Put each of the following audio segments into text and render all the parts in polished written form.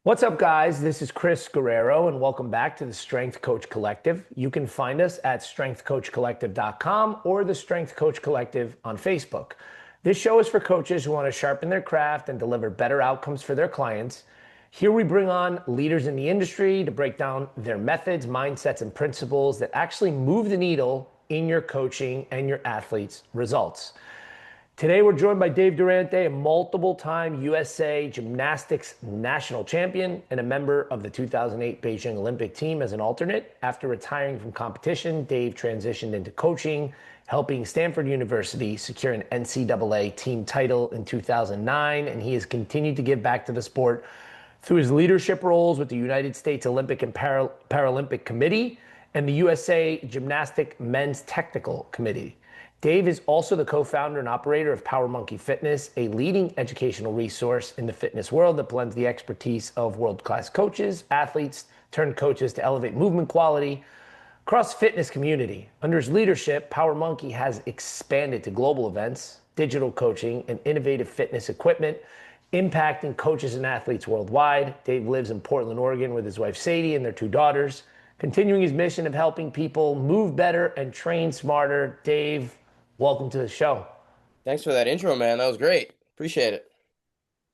What's up, guys? This is Chris Guerrero, and welcome back to the Strength Coach Collective. You can find us at strengthcoachcollective.com or the Strength Coach Collective on Facebook. This show is for coaches who want to sharpen their craft and deliver better outcomes for their clients. Here we bring on leaders in the industry to break down their methods, mindsets, and principles that actually move the needle in your coaching and your athletes' results. Today, we're joined by Dave Durante, a multiple-time USA Gymnastics national champion and a member of the 2008 Beijing Olympic team as an alternate. After retiring from competition, Dave transitioned into coaching, helping Stanford University secure an NCAA team title in 2009, and he has continued to give back to the sport through his leadership roles with the United States Olympic and Paralympic Committee and the USA Gymnastics Men's Technical Committee. Dave is also the co-founder and operator of Power Monkey Fitness, a leading educational resource in the fitness world that blends the expertise of world-class coaches, athletes, turned coaches to elevate movement quality across the fitness community. Under his leadership, Power Monkey has expanded to global events, digital coaching, and innovative fitness equipment, impacting coaches and athletes worldwide. Dave lives in Portland, Oregon with his wife Sadie and their two daughters, continuing his mission of helping people move better and train smarter. Dave, welcome to the show. Thanks for that intro, man. That was great. Appreciate it.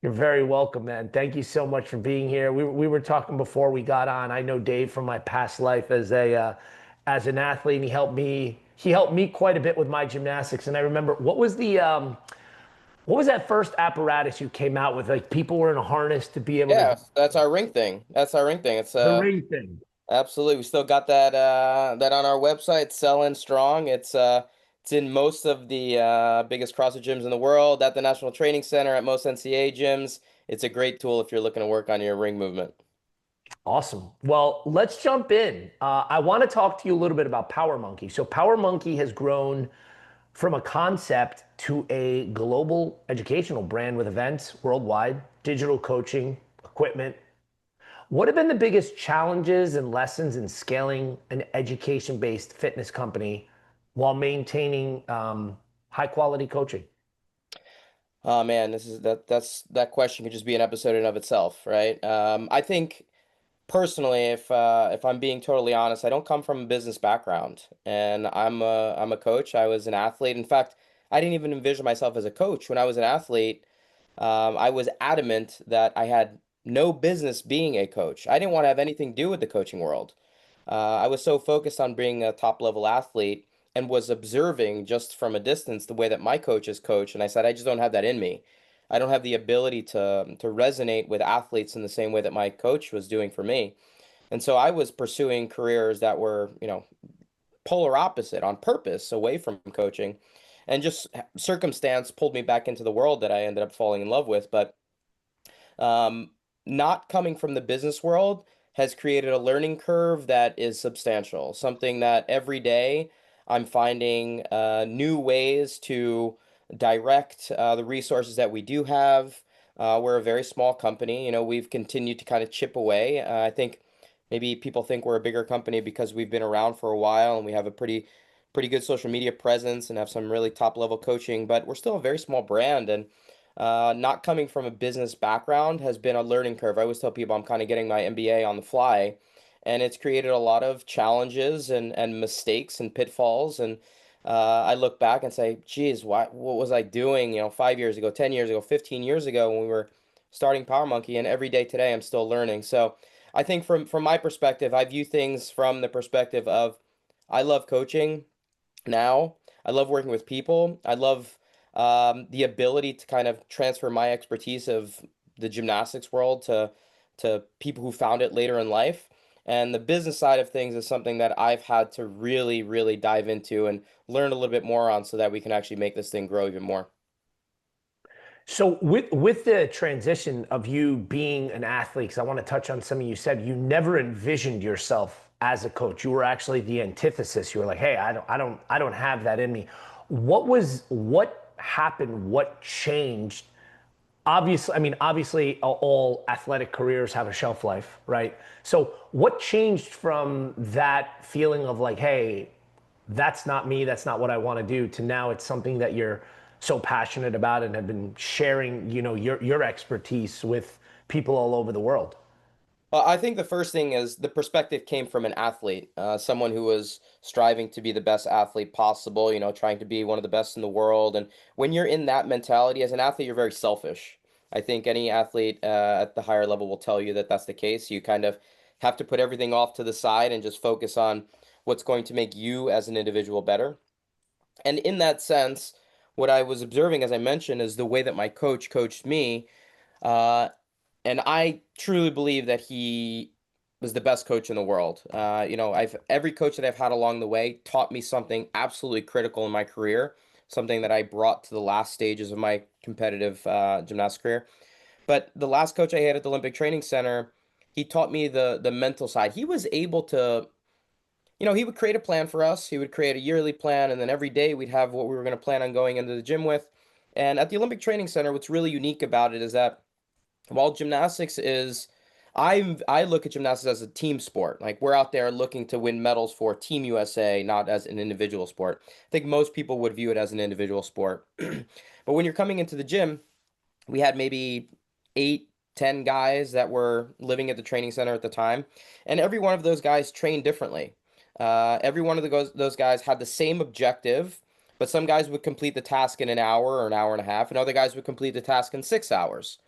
You're very welcome, man. Thank you so much for being here. We were talking before we got on. I know Dave from my past life as an athlete, and he helped me quite a bit with my gymnastics. And I remember what was that first apparatus you came out with? Like people were in a harness to be able to Yeah, that's our ring thing. That's our ring thing. It's the ring thing. absolutely. We still got that on our website, selling strong. It's in most of the biggest CrossFit gyms in the world, at the National Training Center, at most NCAA gyms. It's a great tool if you're looking to work on your ring movement. Awesome. Well, let's jump in. I want to talk to you a little bit about Power Monkey. So Power Monkey has grown from a concept to a global educational brand with events worldwide, digital coaching, equipment. What have been the biggest challenges and lessons in scaling an education-based fitness company while maintaining high quality coaching? Oh man, that question could just be an episode in of itself, right? I think personally, if I'm being totally honest, I don't come from a business background, and I'm a coach. I was an athlete. In fact, I didn't even envision myself as a coach when I was an athlete. I was adamant that I had no business being a coach. I didn't want to have anything to do with the coaching world. I was so focused on being a top level athlete and was observing just from a distance the way that my coaches coach, and I said, I just don't have that in me. I don't have the ability to resonate with athletes in the same way that my coach was doing for me. And so I was pursuing careers that were, polar opposite on purpose away from coaching. And just circumstance pulled me back into the world that I ended up falling in love with. But um, not coming from the business world has created a learning curve that is substantial, something that every day I'm finding new ways to direct the resources that we do have. We're a very small company. We've continued to kind of chip away. I think maybe people think we're a bigger company because we've been around for a while and we have a pretty good social media presence and have some really top level coaching, but we're still a very small brand. And not coming from a business background has been a learning curve. I always tell people I'm kind of getting my MBA on the fly, and it's created a lot of challenges and mistakes and pitfalls. And I look back and say, geez, what was I doing, 5 years ago, 10 years ago, 15 years ago when we were starting Power Monkey? And every day today, I'm still learning. So I think from my perspective, I view things from the perspective of I love coaching now. I love working with people. I love the ability to kind of transfer my expertise of the gymnastics world to people who found it later in life. And the business side of things is something that I've had to really, really dive into and learn a little bit more on so that we can actually make this thing grow even more. So with the transition of you being an athlete, because I want to touch on something you said, you never envisioned yourself as a coach. You were actually the antithesis. You were like, hey, I don't have that in me. What happened? What changed? Obviously, all athletic careers have a shelf life, right? So what changed from that feeling of like, hey, that's not me, that's not what I want to do, to now it's something that you're so passionate about and have been sharing, your expertise with people all over the world? I think the first thing is the perspective came from an athlete, someone who was striving to be the best athlete possible, trying to be one of the best in the world. And when you're in that mentality as an athlete, you're very selfish. I think any athlete at the higher level will tell you that that's the case. You kind of have to put everything off to the side and just focus on what's going to make you as an individual better. And in that sense, what I was observing, as I mentioned, is the way that my coach coached me. Uh, and I truly believe that he was the best coach in the world. I've every coach that I've had along the way taught me something absolutely critical in my career, something that I brought to the last stages of my competitive gymnastics career. But the last coach I had at the Olympic Training Center, he taught me the mental side. He was able to, he would create a plan for us. He would create a yearly plan, and then every day we'd have what we were going to plan on going into the gym with. And at the Olympic Training Center, what's really unique about it is that while gymnastics is, I look at gymnastics as a team sport. Like we're out there looking to win medals for Team USA, not as an individual sport. I think most people would view it as an individual sport. But when you're coming into the gym, we had maybe 8, 10 guys that were living at the training center at the time, and every one of those guys trained differently. Every one of those guys had the same objective, but some guys would complete the task in an hour or an hour and a half, and other guys would complete the task in 6 hours.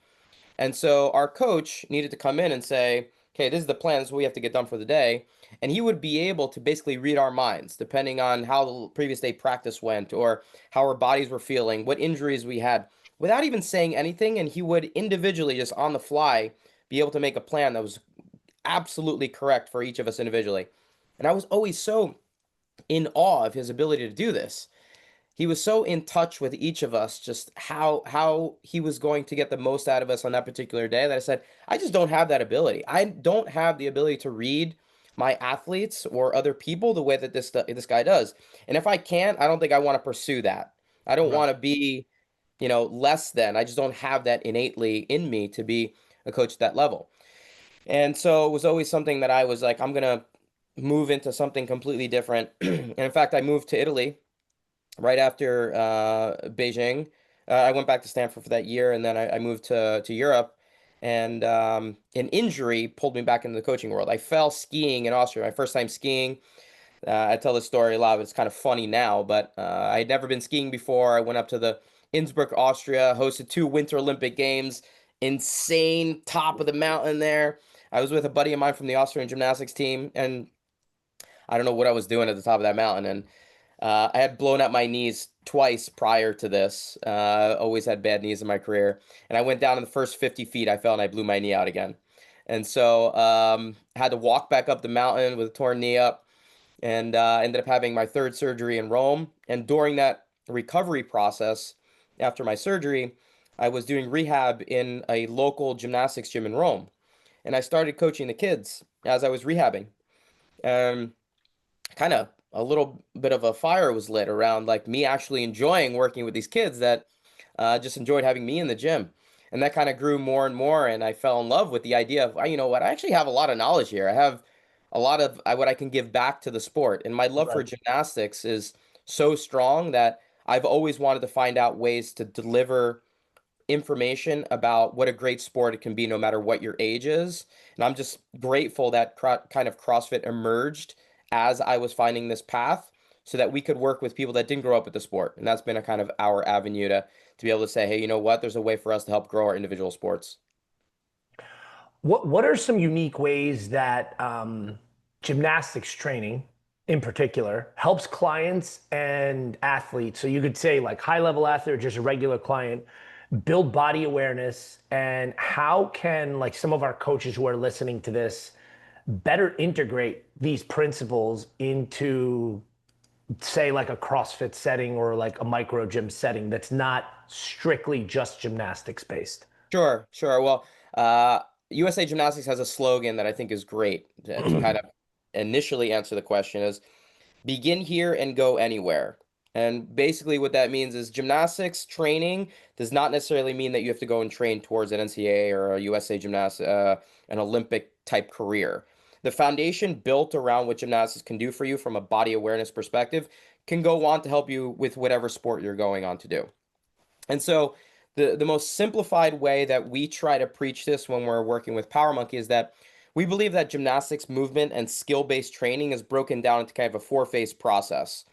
And so our coach needed to come in and say, okay, this is the plan. This is what we have to get done for the day. And he would be able to basically read our minds, depending on how the previous day practice went or how our bodies were feeling, what injuries we had, without even saying anything. And he would individually, just on the fly, be able to make a plan that was absolutely correct for each of us individually. And I was always so in awe of his ability to do this. He was so in touch with each of us, just how he was going to get the most out of us on that particular day, that I said, I just don't have that ability. I don't have the ability to read my athletes or other people the way that this guy does. And if I can, I don't think I want to pursue that. I don't Right. want to be, less than. I just don't have that innately in me to be a coach at that level. And so it was always something that I was like, I'm gonna move into something completely different. And in fact, I moved to Italy right after Beijing. I went back to Stanford for that year, and then I moved to Europe. And an injury pulled me back into the coaching world. I fell skiing in Austria, my first time skiing. I tell this story a lot. It's kind of funny now, but I had never been skiing before. I went up to the Innsbruck, Austria, hosted 2 Winter Olympic Games. Insane top of the mountain there. I was with a buddy of mine from the Austrian gymnastics team, and I don't know what I was doing at the top of that mountain. And I had blown out my knees twice prior to this. Always had bad knees in my career. And I went down in the first 50 feet. I fell and I blew my knee out again. And so had to walk back up the mountain with a torn knee up, and ended up having my third surgery in Rome. And during that recovery process, after my surgery, I was doing rehab in a local gymnastics gym in Rome. And I started coaching the kids as I was rehabbing. Um, Kind of a little bit of a fire was lit around like me actually enjoying working with these kids that just enjoyed having me in the gym. And that kind of grew more and more. And I fell in love with the idea of, you know what, I actually have a lot of knowledge here. I have a lot of what I can give back to the sport. And my love for Right. gymnastics is so strong that I've always wanted to find out ways to deliver information about what a great sport it can be no matter what your age is. And I'm just grateful that kind of CrossFit emerged as I was finding this path so that we could work with people that didn't grow up with the sport. And that's been a kind of our avenue to be able to say, hey, you know what? There's a way for us to help grow our individual sports. What are some unique ways that gymnastics training in particular helps clients and athletes? So you could say like high level athlete or just a regular client build body awareness, and how can like some of our coaches who are listening to this better integrate these principles into say like a CrossFit setting or like a micro gym setting that's not strictly just gymnastics based? Sure, sure. Well, USA Gymnastics has a slogan that I think is great to kind of initially answer the question is begin here and go anywhere. And basically, what that means is gymnastics training does not necessarily mean that you have to go and train towards an NCAA or a USA Gymnastics, an Olympic type career. The foundation built around what gymnastics can do for you from a body awareness perspective can go on to help you with whatever sport you're going on to do. And so, the most simplified way that we try to preach this when we're working with Power Monkey is that We believe that gymnastics movement and skill-based training is broken down into kind of a four-phase process.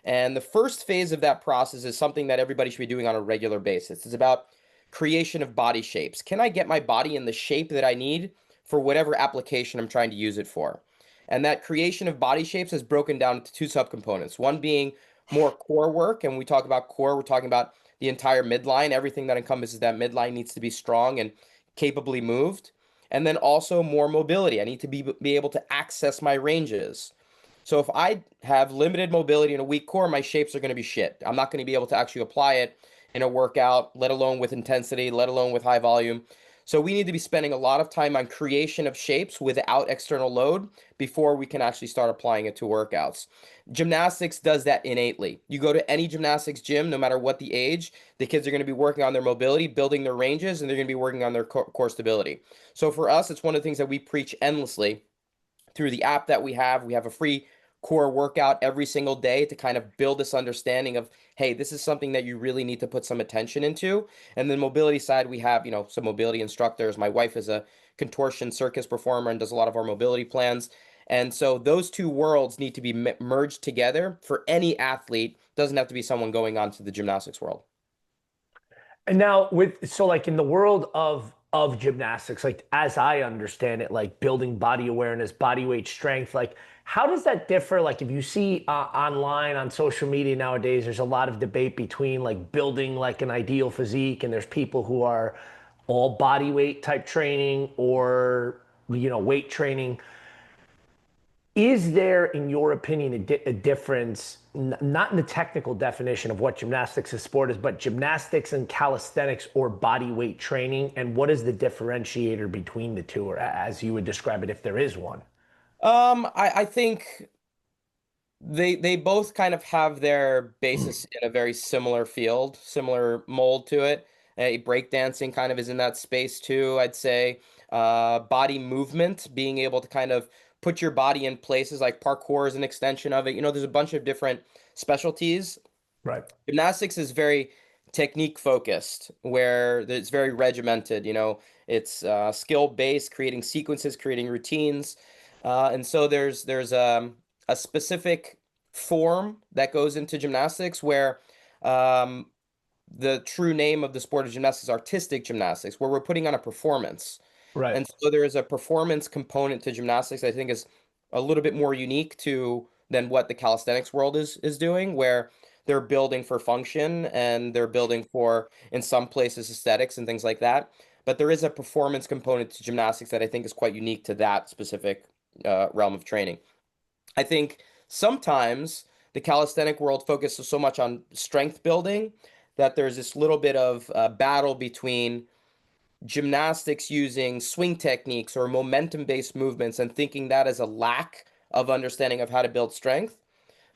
And the first phase of that process is something that everybody should be doing on a regular basis. It's about creation of body shapes. Can I get my body in the shape that I need for whatever application I'm trying to use it for? And that creation of body shapes is broken down into two subcomponents. One being more core work. And when we talk about core, we're talking about the entire midline. Everything that encompasses that midline needs to be strong and capably moved. And then also more mobility. I need to be able to access my ranges. So if I have limited mobility and a weak core, my shapes are going to be shit. I'm not going to be able to actually apply it in a workout, let alone with intensity, let alone with high volume. So we need to be spending a lot of time on creation of shapes without external load before we can actually start applying it to workouts. Gymnastics does that innately. You go to any gymnastics gym, no matter what the age, the kids are going to be working on their mobility, building their ranges, and they're going to be working on their core stability. So for us, it's one of the things that we preach endlessly through the app that we have. We have a free core workout every single day to kind of build this understanding of, hey, this is something that you really need to put some attention into. And then mobility side, we have, some mobility instructors. My wife is a contortion circus performer and does a lot of our mobility plans. And so those two worlds need to be merged together for any athlete. Doesn't have to be someone going on to the gymnastics world. And now like in the world of gymnastics, like as I understand it, like building body awareness, body weight strength, like how does that differ? Like if you see online on social media nowadays, there's a lot of debate between like building like an ideal physique, and there's people who are all body weight type training or weight training. Is there, in your opinion, a difference, not in the technical definition of what gymnastics as sport is, but gymnastics and calisthenics or body weight training? And what is the differentiator between the two, or as you would describe it, if there is one? I think they both kind of have their basis in a very similar field, similar mold to it. Breakdancing kind of is in that space too, I'd say. Body movement, being able to kind of put your body in places like parkour is an extension of it. There's a bunch of different specialties. Right. Gymnastics is very technique focused, where it's very regimented. It's skill based, creating sequences, creating routines, and so there's a specific form that goes into gymnastics where um, the true name of the sport of gymnastics is artistic gymnastics, where we're putting on a performance. Right. And so there is a performance component to gymnastics I think is a little bit more unique to than what the calisthenics world is doing, where they're building for function and they're building for, in some places, aesthetics and things like that. But there is a performance component to gymnastics that I think is quite unique to that specific realm of training. I think sometimes the calisthenic world focuses so much on strength building that there's this little bit of battle between gymnastics using swing techniques or momentum-based movements and thinking that is a lack of understanding of how to build strength.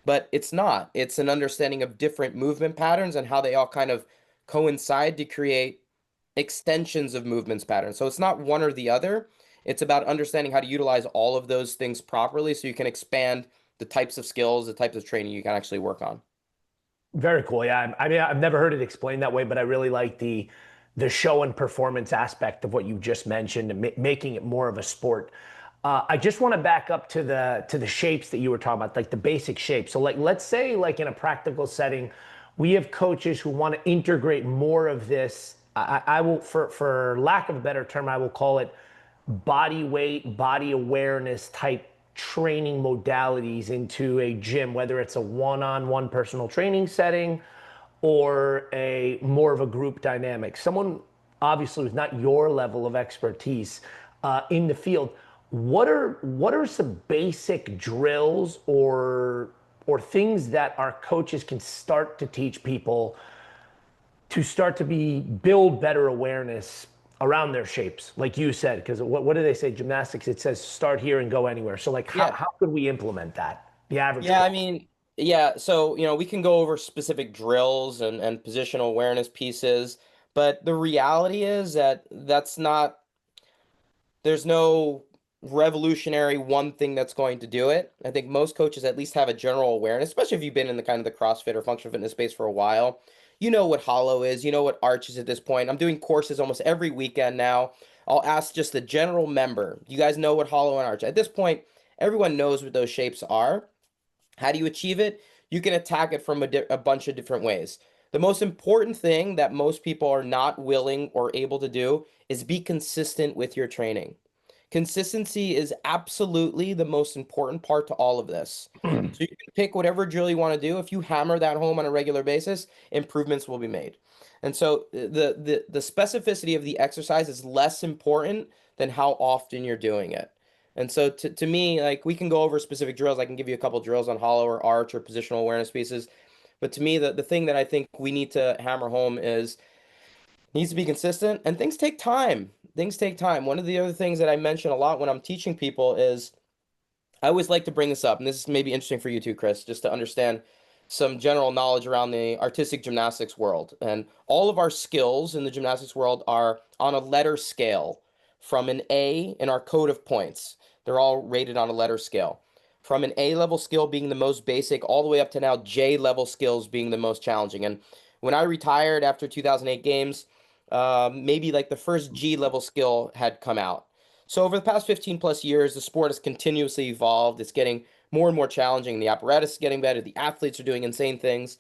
But it's not. It's an understanding of different movement patterns and how they all kind of coincide to create extensions of movements patterns. So it's not one or the other. It's about understanding how to utilize all of those things properly so you can expand the types of skills, the types of training you can actually work on. Very cool. Yeah. I mean, I've never heard it explained that way, but I really like the show and performance aspect of what you just mentioned, and making it more of a sport. I just want to back up to the shapes that you were talking about, like the basic shapes. So, like, let's say, like in a practical setting, we have coaches who want to integrate more of this. I will, for lack of a better term, I will call it body weight, body awareness type training modalities into a gym, whether it's a one-on-one personal training setting or a more of a group dynamic. Someone obviously who's not your level of expertise in the field. What are some basic drills or things that our coaches can start to teach people to start to build better awareness around their shapes, like you said? Because what do they say? Gymnastics, it says start here and go anywhere. So like Yeah. how could we implement that? The average Yeah, coach. I mean, yeah, so, we can go over specific drills and positional awareness pieces, but the reality is that there's no revolutionary one thing that's going to do it. I think most coaches at least have a general awareness, especially if you've been in the kind of the CrossFit or functional fitness space for a while. You know what hollow is, you know what arch is at this point. I'm doing courses almost every weekend now I'll ask just the general member. You guys know what hollow and arch? At this point, everyone knows what those shapes are. How do you achieve it? You can attack it from a bunch of different ways. The most important thing that most people are not willing or able to do is be consistent with your training. Consistency is absolutely the most important part to all of this. So you can pick whatever drill you want to do. If you hammer that home on a regular basis, improvements will be made. And so the specificity of the exercise is less important than how often you're doing it. And so to me, like, we can go over specific drills. I can give you a couple drills on hollow or arch or positional awareness pieces. But to me, the thing that I think we need to hammer home is needs to be consistent, and things take time. Things take time. One of the other things that I mention a lot when I'm teaching people is I always like to bring this up, and this is maybe interesting for you too, Chris, just to understand some general knowledge around the artistic gymnastics world. And all of our skills in the gymnastics world are on a letter scale from an A in our code of points. They're all rated on a letter scale. From an A level skill being the most basic, all the way up to now J level skills being the most challenging. And when I retired after 2008 games, maybe like the first G level skill had come out. So over the past 15 plus years, the sport has continuously evolved. It's getting more and more challenging. The apparatus is getting better. The athletes are doing insane things.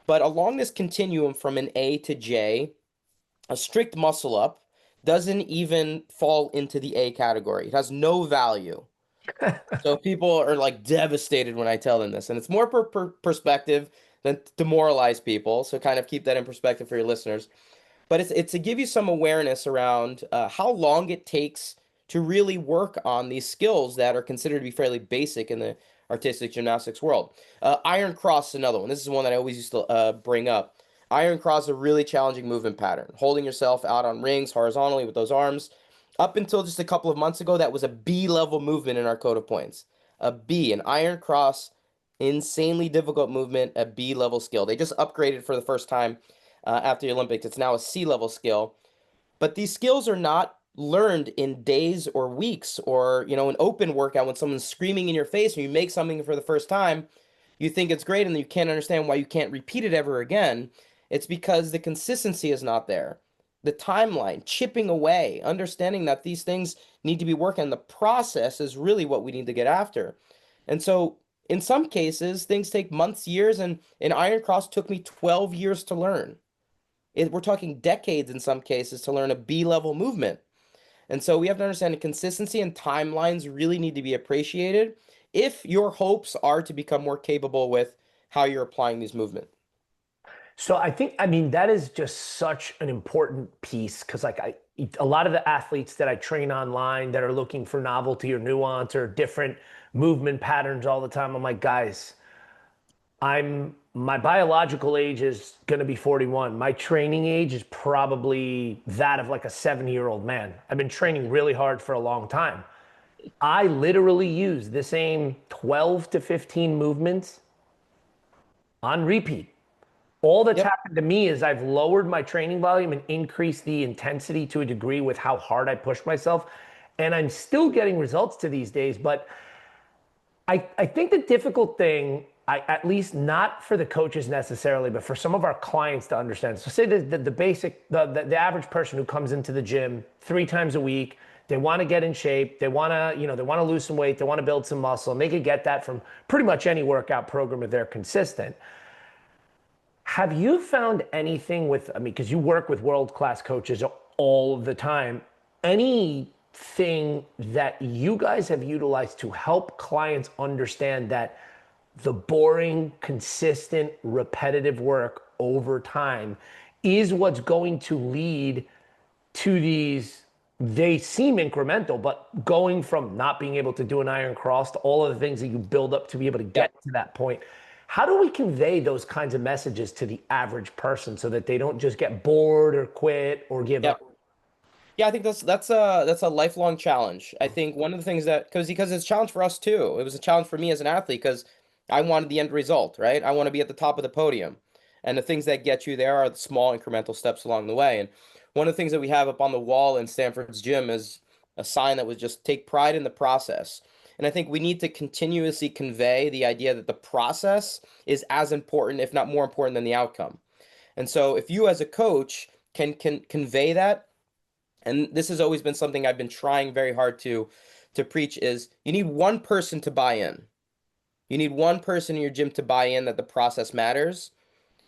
But along this continuum from an A to J, a strict muscle up doesn't even fall into the A category. It has no value. So people are like devastated when I tell them this. And it's more perspective than demoralize people. So kind of keep that in perspective for your listeners. But it's to give you some awareness around how long it takes to really work on these skills that are considered to be fairly basic in the artistic gymnastics world. Iron cross is another one. This is one that I always used to bring up. Iron cross is a really challenging movement pattern. Holding yourself out on rings horizontally with those arms. Up until just a couple of months ago, that was a B level movement in our code of points. A B, an iron cross, insanely difficult movement, a B level skill. They just upgraded for the first time after the Olympics. It's now a C level skill. But these skills are not learned in days or weeks or, an open workout when someone's screaming in your face and you make something for the first time. You think it's great and you can't understand why you can't repeat it ever again. It's because the consistency is not there. The timeline, chipping away, understanding that these things need to be working. The process is really what we need to get after. And so in some cases, things take months, years, and an iron cross took me 12 years to learn. We're talking decades in some cases to learn a B level movement. And so we have to understand that consistency and timelines really need to be appreciated if your hopes are to become more capable with how you're applying these movements. So I mean, that is just such an important piece because a lot of the athletes that I train online that are looking for novelty or nuance or different movement patterns all the time, I'm like, guys, my biological age is going to be 41. My training age is probably that of like a 70-year-old man. I've been training really hard for a long time. I literally use the same 12 to 15 movements on repeat. All that's Yep. happened to me is I've lowered my training volume and increased the intensity to a degree with how hard I push myself. And I'm still getting results to these days. But I think the difficult thing, at least not for the coaches necessarily, but for some of our clients to understand. So say the average person who comes into the gym 3 times a week, they want to get in shape, they want to lose some weight, they want to build some muscle, and they could get that from pretty much any workout program if they're consistent. Have you found anything because you work with world-class coaches all the time, anything that you guys have utilized to help clients understand that the boring, consistent, repetitive work over time is what's going to lead to these, they seem incremental, but going from not being able to do an iron cross to all of the things that you build up to be able to get to that point? How do we convey those kinds of messages to the average person so that they don't just get bored or quit or give Yep. up? Yeah, I think that's a lifelong challenge. I think one of the things that because it's a challenge for us too. It was a challenge for me as an athlete because I wanted the end result, right? I want to be at the top of the podium. And the things that get you there are the small incremental steps along the way. And one of the things that we have up on the wall in Stanford's gym is a sign that was just take pride in the process. And I think we need to continuously convey the idea that the process is as important, if not more important than the outcome. And so if you as a coach can convey that And this has always been something I've been trying very hard to preach is you need one person to buy in. You need one person in your gym to buy in that the process matters.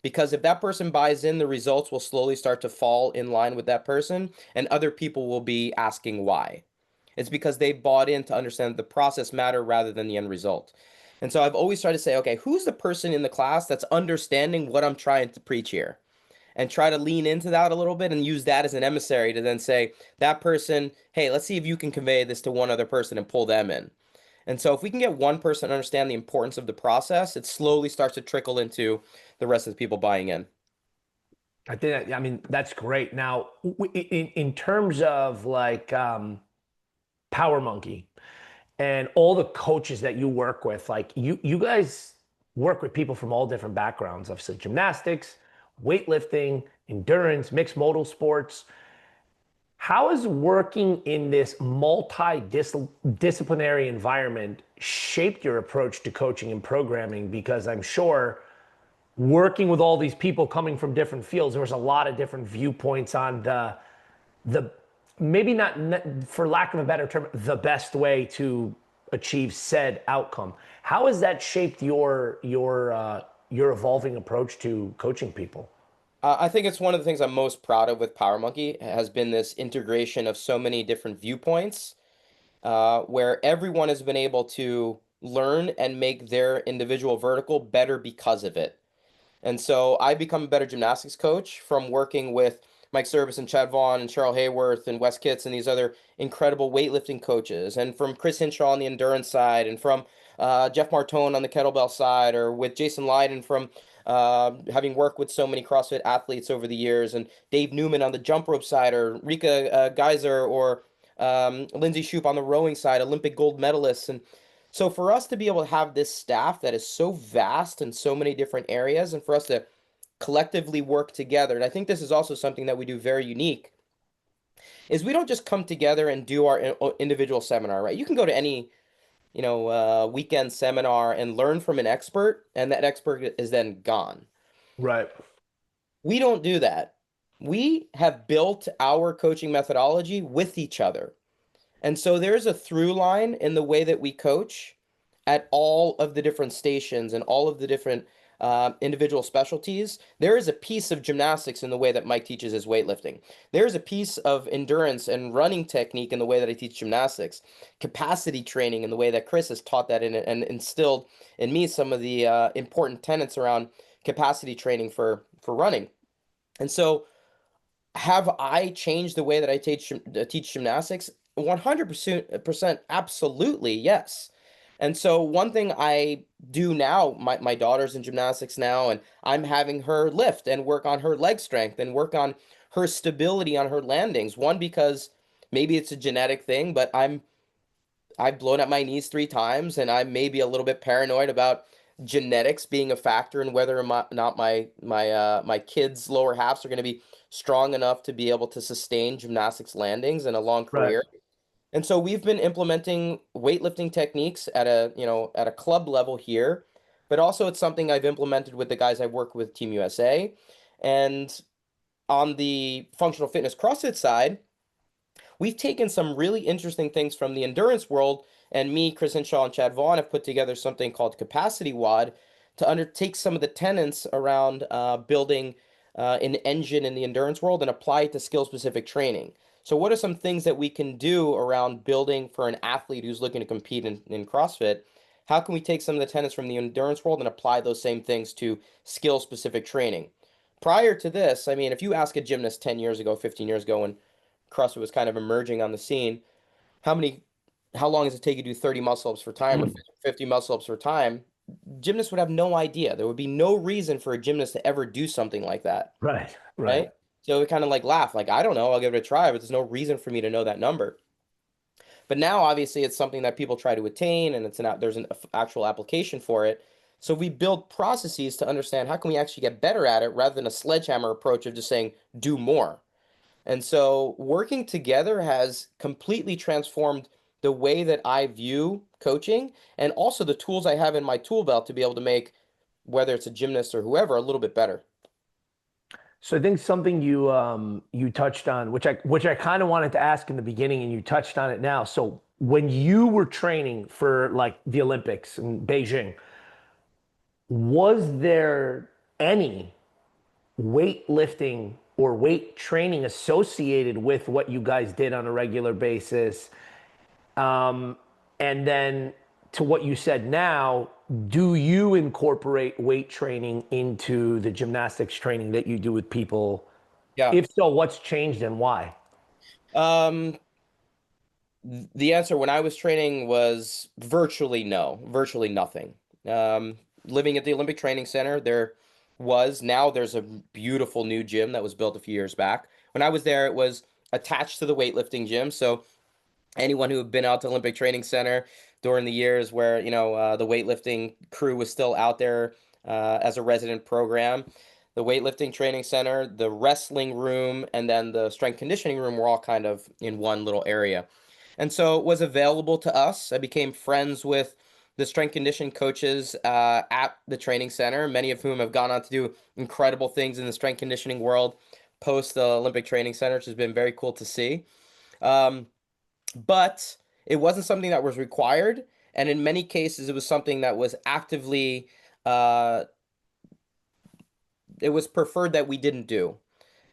Because if that person buys in, the results will slowly start to fall in line with that person, and other people will be asking why. It's because they bought in to understand that the process matter rather than the end result. And so I've always tried to say, okay, who's the person in the class that's understanding what I'm trying to preach here? And try to lean into that a little bit and use that as an emissary to then say, that person, hey, let's see if you can convey this to one other person and pull them in. And so if we can get one person to understand the importance of the process, it slowly starts to trickle into the rest of the people buying in. I mean, that's great. Now, in terms of like Power Monkey and all the coaches that you work with, like you guys work with people from all different backgrounds, obviously gymnastics, weightlifting, endurance, mixed modal sports. How has working in this multidisciplinary environment shaped your approach to coaching and programming? Because I'm sure working with all these people coming from different fields, there was a lot of different viewpoints on the maybe not, for lack of a better term, the best way to achieve said outcome. How has that shaped your evolving approach to coaching people? I think it's one of the things I'm most proud of with Power Monkey has been this integration of so many different viewpoints, where everyone has been able to learn and make their individual vertical better because of it. And so I become a better gymnastics coach from working with Mike Service and Chad Vaughn and Cheryl Hayworth and Wes Kitts and these other incredible weightlifting coaches, and from Chris Hinshaw on the endurance side, and from Jeff Martone on the kettlebell side, or with Jason Lyden from having worked with so many CrossFit athletes over the years, and Dave Newman on the jump rope side, or Rika Geyser, or Lindsay Shoup on the rowing side, Olympic gold medalists. And so for us to be able to have this staff that is so vast in so many different areas, and for us to collectively work together, and I think this is also something that we do very unique, is we don't just come together and do our individual seminar, right? You can go to any, weekend seminar and learn from an expert, and that expert is then gone. Right. We don't do that. We have built our coaching methodology with each other. And so there's a through line in the way that we coach at all of the different stations and all of the different individual specialties. There is a piece of gymnastics in the way that Mike teaches his weightlifting. There's a piece of endurance and running technique in the way that I teach gymnastics. Capacity training in the way that Chris has taught that in it and instilled in me some of the important tenets around capacity training for running. And so have I changed the way that I teach gymnastics? 100% absolutely, yes. And so one thing I do now, my daughter's in gymnastics now, and I'm having her lift and work on her leg strength and work on her stability on her landings. One, because maybe it's a genetic thing, but I've blown up my knees 3 times, and I'm maybe a little bit paranoid about genetics being a factor in whether or not my kids' lower halves are going to be strong enough to be able to sustain gymnastics landings in a long Right. career. And so we've been implementing weightlifting techniques at a club level here, but also it's something I've implemented with the guys I work with Team USA. And on the functional fitness CrossFit side, we've taken some really interesting things from the endurance world, and me, Chris Hinshaw, and Chad Vaughn have put together something called Capacity WOD to undertake some of the tenets around building an engine in the endurance world and apply it to skill-specific training. So what are some things that we can do around building for an athlete who's looking to compete in CrossFit? How can we take some of the tenets from the endurance world and apply those same things to skill-specific training? Prior to this, I mean, if you ask a gymnast 10 years ago, 15 years ago, when CrossFit was kind of emerging on the scene, how many, how long does it take you to do 30 muscle ups for time or 50 muscle ups for time? Gymnasts would have no idea. There would be no reason for a gymnast to ever do something like that, Right. Right. right? So we kind of like laugh, like, I don't know, I'll give it a try, but there's no reason for me to know that number. But now, obviously, it's something that people try to attain, and there's an actual application for it. So we build processes to understand how can we actually get better at it rather than a sledgehammer approach of just saying, do more. And so working together has completely transformed the way that I view coaching and also the tools I have in my tool belt to be able to make, whether it's a gymnast or whoever, a little bit better. So I think something you touched on, which I kind of wanted to ask in the beginning, and you touched on it now. So when you were training for like the Olympics in Beijing, was there any weightlifting or weight training associated with what you guys did on a regular basis? And then to what you said now, do you incorporate weight training into the gymnastics training that you do with people? Yeah. If so, what's changed and why? Um, the answer when I was training was virtually no, virtually nothing. Living at the Olympic Training Center, there's a beautiful new gym that was built a few years back. When I was there, it was attached to the weightlifting gym. So anyone who had been out to Olympic Training Center during the years where, the weightlifting crew was still out there as a resident program, the weightlifting training center, the wrestling room, and then the strength conditioning room were all kind of in one little area. And so it was available to us. I became friends with the strength conditioning coaches at the training center, many of whom have gone on to do incredible things in the strength conditioning world post the Olympic Training Center, which has been very cool to see. Um, but it wasn't something that was required. And in many cases, it was something that was actively, uh, it was preferred that we didn't do.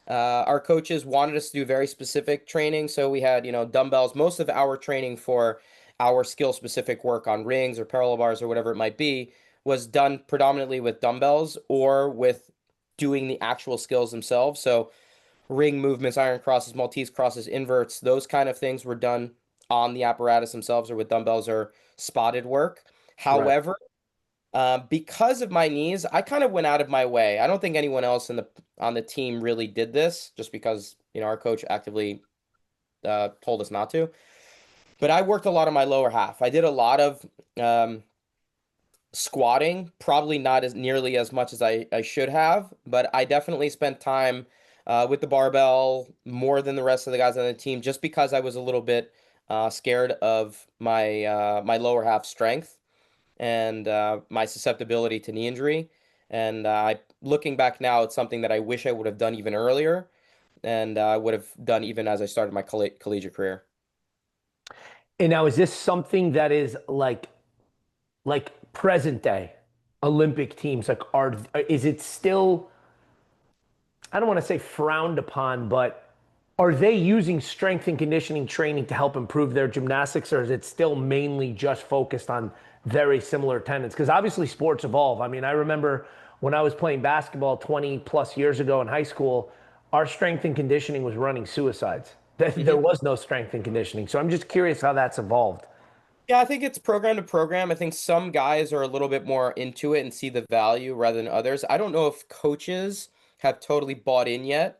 Our coaches wanted us to do very specific training. So we had, dumbbells. Most of our training for our skill specific work on rings or parallel bars or whatever it might be was done predominantly with dumbbells or with doing the actual skills themselves. So ring movements, iron crosses, Maltese crosses, inverts, those kind of things were done on the apparatus themselves or with dumbbells or spotted work. Right. However, because of my knees, I kind of went out of my way. I don't think anyone else on the team really did this, just because our coach actively told us not to. But I worked a lot on my lower half. I did a lot of squatting, probably not as nearly as much as I should have, but I definitely spent time with the barbell more than the rest of the guys on the team, just because I was a little bit scared of my lower half strength and my susceptibility to knee injury. And looking back now, it's something that I wish I would have done even earlier, and I would have done even as I started my collegiate career. And now is this something that is like present day Olympic teams like are is it still, I don't want to say frowned upon, but are they using strength and conditioning training to help improve their gymnastics, or is it still mainly just focused on very similar tenets? Because obviously sports evolve. I mean, I remember when I was playing basketball 20 plus years ago in high school, our strength and conditioning was running suicides. There Mhm. was no strength and conditioning. So I'm just curious how that's evolved. Yeah, I think it's program to program. I think some guys are a little bit more into it and see the value rather than others. I don't know if coaches have totally bought in yet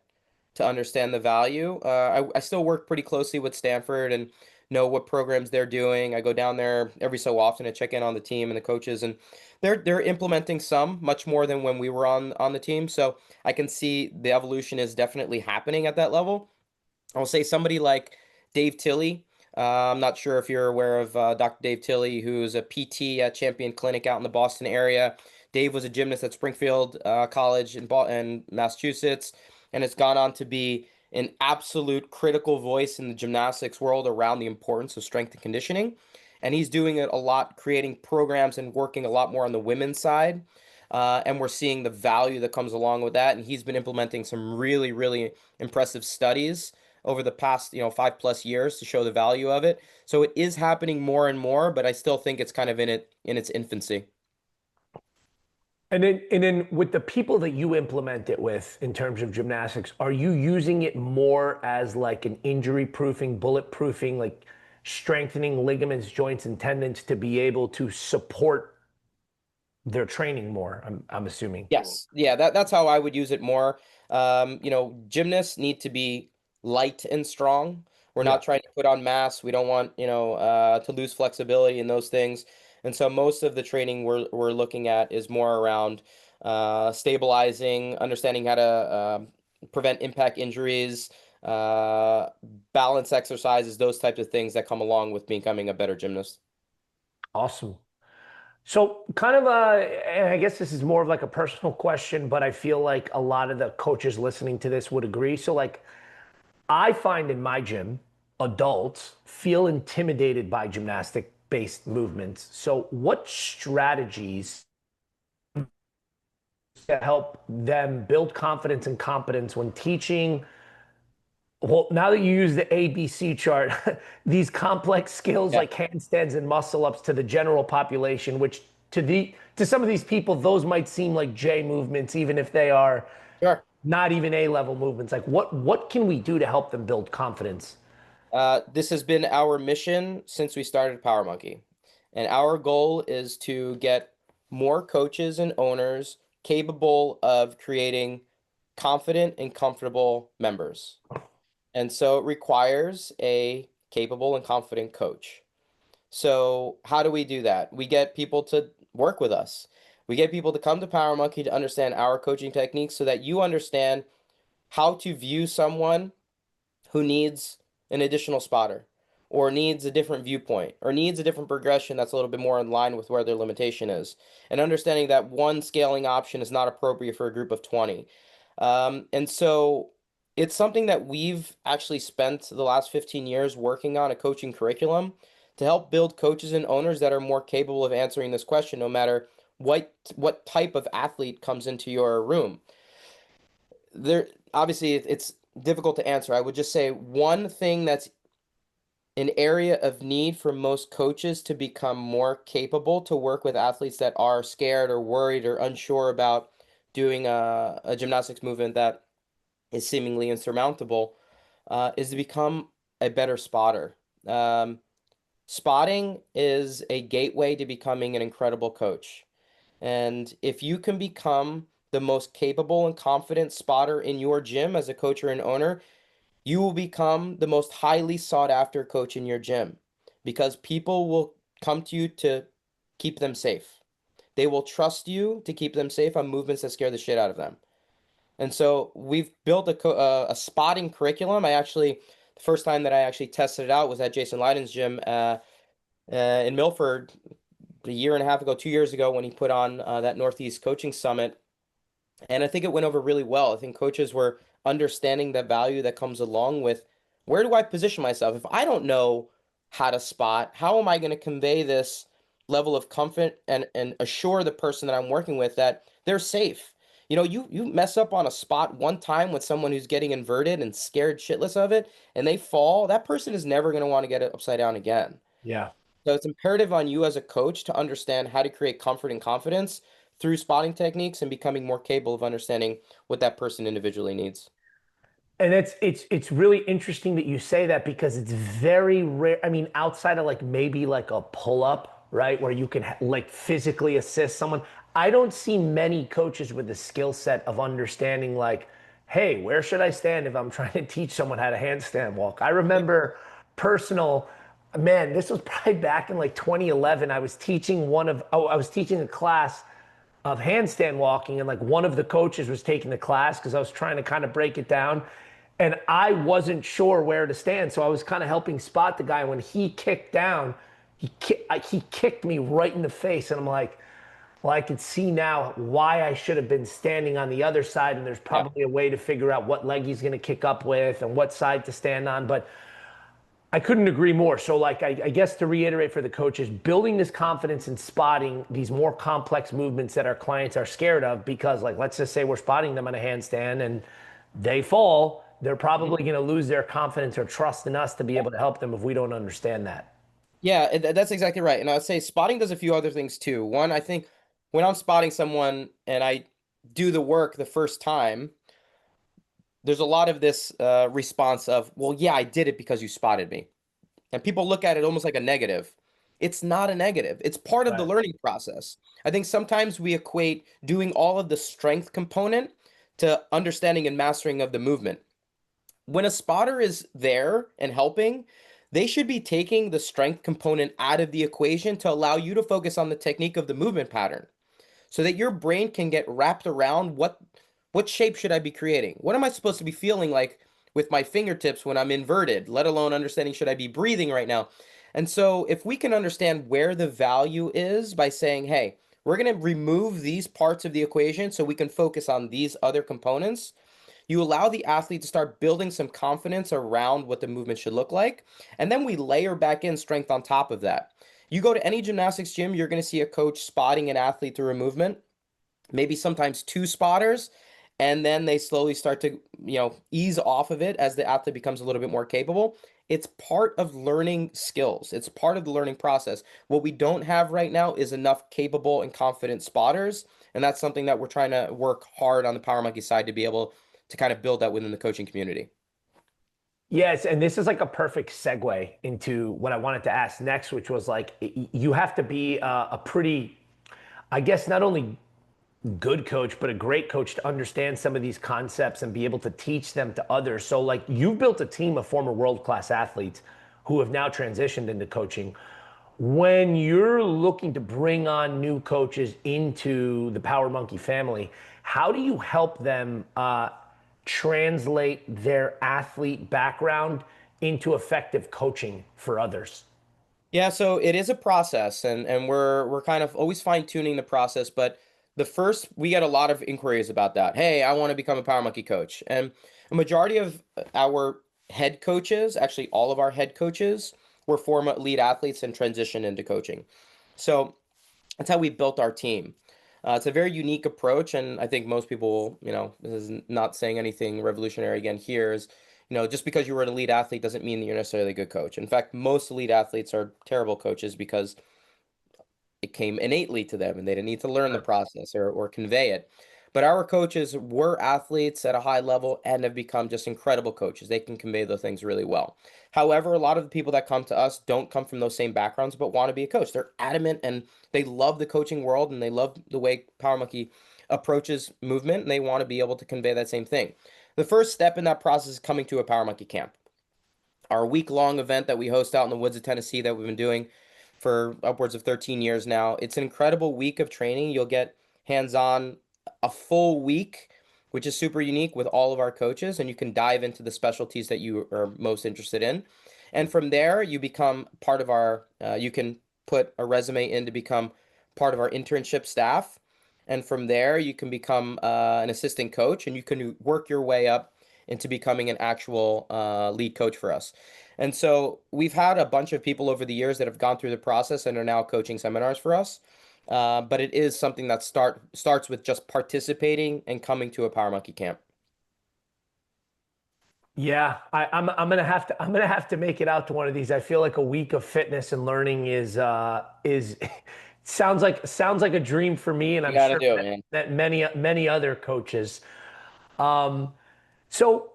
to understand the value. I still work pretty closely with Stanford and know what programs they're doing. I go down there every so often to check in on the team and the coaches, and they're implementing some much more than when we were on the team. So I can see the evolution is definitely happening at that level. I'll say somebody like Dave Tilley. I'm not sure if you're aware of Dr. Dave Tilley, who's a PT at Champion Clinic out in the Boston area. Dave was a gymnast at Springfield College in Massachusetts, and has gone on to be an absolute critical voice in the gymnastics world around the importance of strength and conditioning. And he's doing it a lot, creating programs and working a lot more on the women's side. And we're seeing the value that comes along with that. And he's been implementing some really, really impressive studies over the past 5+ years to show the value of it. So it is happening more and more, but I still think it's kind of in its infancy. And then with the people that you implement it with in terms of gymnastics, are you using it more as like an injury proofing, bulletproofing, like strengthening ligaments, joints, and tendons to be able to support their training more? I'm assuming. Yes. Yeah, that's how I would use it more. Gymnasts need to be light and strong. We're Yeah. not trying to put on mass. We don't want, to lose flexibility in those things. And so most of the training we're looking at is more around stabilizing, understanding how to prevent impact injuries, uh, balance exercises, those types of things that come along with becoming a better gymnast. Awesome. So kind of and I guess this is more of like a personal question, but I feel like a lot of the coaches listening to this would agree. So like I find in my gym, adults feel intimidated by gymnastic based movements. So what strategies to help them build confidence and competence when teaching? Well, now that you use the ABC chart, these complex skills Yeah, like handstands and muscle ups to the general population, which to some of these people, those might seem like J movements, even if they are sure. not even A level movements. Like what can we do to help them build confidence? This has been our mission since we started Power Monkey. And our goal is to get more coaches and owners capable of creating confident and comfortable members. And so it requires a capable and confident coach. So how do we do that? We get people to work with us. We get people to come to Power Monkey to understand our coaching techniques so that you understand how to view someone who needs an additional spotter or needs a different viewpoint or needs a different progression that's a little bit more in line with where their limitation is, and understanding that one scaling option is not appropriate for a group of 20. And so it's something that we've actually spent the last 15 years working on, a coaching curriculum to help build coaches and owners that are more capable of answering this question, no matter what type of athlete comes into your room. There obviously it's difficult to answer. I would just say one thing that's an area of need for most coaches to become more capable to work with athletes that are scared or worried or unsure about doing a gymnastics movement that is seemingly insurmountable, is to become a better spotter. Spotting is a gateway to becoming an incredible coach. And if you can become the most capable and confident spotter in your gym as a coach or an owner, you will become the most highly sought after coach in your gym because people will come to you to keep them safe. They will trust you to keep them safe on movements that scare the shit out of them. And so we've built a spotting curriculum. The first time that I actually tested it out was at Jason Leiden's gym in Milford a year and a half ago, 2 years ago, when he put on that Northeast Coaching Summit. And I think it went over really well. I think coaches were understanding the value that comes along with where do I position myself? If I don't know how to spot, how am I going to convey this level of comfort and assure the person that I'm working with that they're safe? You mess up on a spot one time with someone who's getting inverted and scared shitless of it, and they fall, that person is never going to want to get it upside down again. Yeah. So it's imperative on you as a coach to understand how to create comfort and confidence through spotting techniques and becoming more capable of understanding what that person individually needs. And it's really interesting that you say that because it's very rare. I mean, outside of like maybe like a pull up, right, where you can like physically assist someone, I don't see many coaches with the skill set of understanding like, hey, where should I stand if I'm trying to teach someone how to handstand walk? I remember personal, man, this was probably back in like 2011. I was teaching a class of handstand walking, and like one of the coaches was taking the class because I was trying to kind of break it down, and I wasn't sure where to stand, so I was kind of helping spot the guy. When he kicked down, he kicked me right in the face, and I'm like, well, I could see now why I should have been standing on the other side, and there's Yeah. probably a way to figure out what leg he's going to kick up with and what side to stand on. But I couldn't agree more. So, like, I guess to reiterate for the coaches, building this confidence in spotting these more complex movements that our clients are scared of, because, like, let's just say we're spotting them on a handstand and they fall, they're Mhm. probably going to lose their confidence or trust in us to be able to help them if we don't understand that. Yeah, that's exactly right. And I'd say spotting does a few other things too. One, I think when I'm spotting someone and I do the work the first time, there's a lot of this response of, well, yeah, I did it because you spotted me. And people look at it almost like a negative. It's not a negative. It's part of the Right. learning process. I think sometimes we equate doing all of the strength component to understanding and mastering of the movement. When a spotter is there and helping, they should be taking the strength component out of the equation to allow you to focus on the technique of the movement pattern so that your brain can get wrapped around what shape should I be creating? What am I supposed to be feeling like with my fingertips when I'm inverted, let alone understanding should I be breathing right now? And so if we can understand where the value is by saying, hey, we're going to remove these parts of the equation so we can focus on these other components, you allow the athlete to start building some confidence around what the movement should look like. And then we layer back in strength on top of that. You go to any gymnastics gym, you're going to see a coach spotting an athlete through a movement, maybe sometimes two spotters, and then they slowly start to, ease off of it as the athlete becomes a little bit more capable. It's part of learning skills. It's part of the learning process. What we don't have right now is enough capable and confident spotters, and that's something that we're trying to work hard on the Power Monkey side to be able to kind of build that within the coaching community. Yes, and this is like a perfect segue into what I wanted to ask next, which was like you have to be a pretty, I guess, not only good coach, but a great coach to understand some of these concepts and be able to teach them to others. So, like, you've built a team of former world-class athletes who have now transitioned into coaching. When you're looking to bring on new coaches into the Power Monkey family, how do you help them translate their athlete background into effective coaching for others? Yeah, so it is a process, and we're kind of always fine-tuning the process, but we get a lot of inquiries about that. Hey, I want to become a Power Monkey coach. And a majority of our head coaches, actually all of our head coaches, were former elite athletes and transitioned into coaching. So that's how we built our team. It's a very unique approach, and I think most people, this is not saying anything revolutionary again here, is, just because you were an elite athlete doesn't mean that you're necessarily a good coach. In fact, most elite athletes are terrible coaches because it came innately to them and they didn't need to learn the process or convey it. But our coaches were athletes at a high level and have become just incredible coaches. They can convey those things really well. However, a lot of the people that come to us don't come from those same backgrounds but want to be a coach. They're adamant and they love the coaching world and they love the way Power Monkey approaches movement and they want to be able to convey that same thing. The first step in that process is coming to a Power Monkey camp. Our week-long event that we host out in the woods of Tennessee that we've been doing for upwards of 13 years now. It's an incredible week of training. You'll get hands-on a full week, which is super unique with all of our coaches, and you can dive into the specialties that you are most interested in. And from there, you become part of you can put a resume in to become part of our internship staff. And from there, you can become an assistant coach, and you can work your way up into becoming an actual lead coach for us. And so we've had a bunch of people over the years that have gone through the process and are now coaching seminars for us. But it is something that starts with just participating and coming to a Power Monkey camp. Yeah, I'm gonna have to make it out to one of these. I feel like a week of fitness and learning is sounds like a dream for me, and You I'm got to sure do it, man. that many other coaches. Um, so